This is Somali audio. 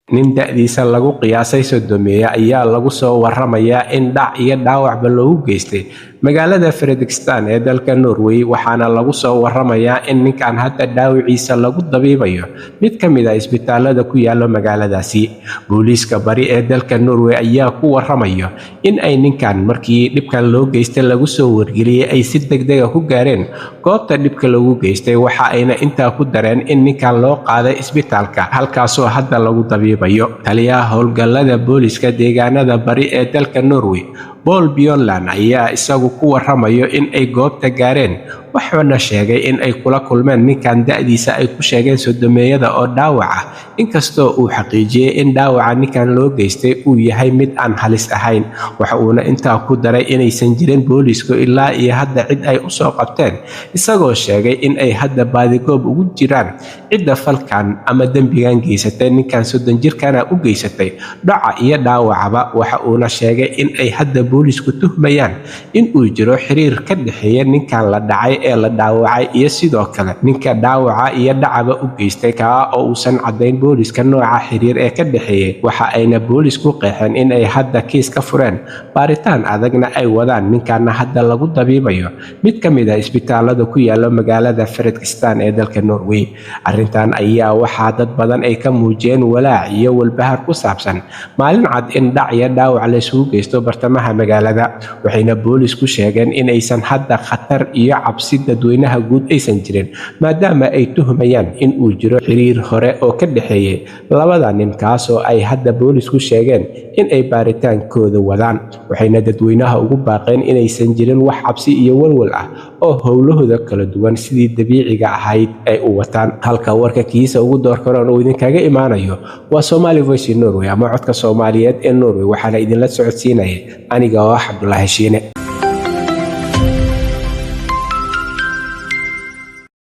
nin da'diisa lagu qiyaasay sodomeeya ayaa lagu soo waramayaa in dhac iyo dhaawacba loogu geystay magaalada Fredrikstad ee dalka Norway, waxaana lagu soo waramayaa in ninkan hadda dhaawiciisa lagu dabiibayo mid ka mid ah isbitaalada ku yaala magaaladaasi. Booliiska bari ee dalka Norway ayaa ku waramaya in ay ninkan markii dhibkan loo geystay lagu soo wargeliyay ay si degdeg ah ku gaareen goobta dhibka lagu geystay, waxa ayna intaa ku dareen in ninkan loo qaaday isbitaalka halkaasoo hadda lagu dabiibayo. Taliyaha howlgallada booliiska deegaanada bari ee dalka Norway, Paul Bjornland, ayaa isagu ku waramayo in ay goobta gaareen, wuxuuna sheegay in ay kula kulmeen ninkan da'diisa ay ku sheegeen sodomeeyada oo dhaawac ah, inkastoo uu xaqiijiyay in dhaawaca ninkan loo geystay uu yahay mid aan halis ahayn. Waxa uuna intaa ku daray inaysan jirin booliisku ilaa iyo hadda cid ay u soo qabteen, isagoo sheegay in ay hadda baadigoob ugu jiraan cidda falkan ama dembigan geysatay ninkan 30 jirkana u geysatay dhaca iyo dhaawacaba. Waxa uuna sheegay in ay hadda booliisku tuhmayaan in uu jiro xiriir ka dhaxeeya ninkan la dhacay ee la dhaawacay iyo sidoo kale ninka dhaawaca iyo dhacaba u geystay ka oo uusan cadayn booliiska nooca xiriir ee ka dhaxeeyay. Waxa ayna booliisku qeexeen in ay hadda kiis ka fureen, baaritaan adagna ay wadaan, ninkan hadda lagu dabiibayo mid ka mid ah isbitaalada ku yaala magaalada Fredrikstad ee dalka Norway. Arrintan ayaa waxaa dad badan ay ka muujiyeen walaac iyo walbahaar ku saabsan maalin cad in dhac iyo dhaawac la isugu geysto bartamaha magaalada, waxayna booliisku sheegeen in aysan hadda khatar iyo cabsi dadweynaha guud aysan jirin, maadaama ay tuhmayaan in uu jiro xiriir hore oo ka dhaxeeyay labada nin, kaasoo ay hadda booliisku sheegeen in ay baaritaankooda wadaan. Waxayna dadweynaha ugu baaqeen inaysan jirin wax cabsi iyo walwal ah oo howlahooda kala duwan sidii dabiiciga ahayd ay u wataan. Halka warka kiisa ugu door karoon uu idinkaga imaanayo waa Somali Voice Norway ama codka Soomaaliyeed ee Norway, waxaana idinla socodsiinayay aniga oo Cabdullaahi Shiine.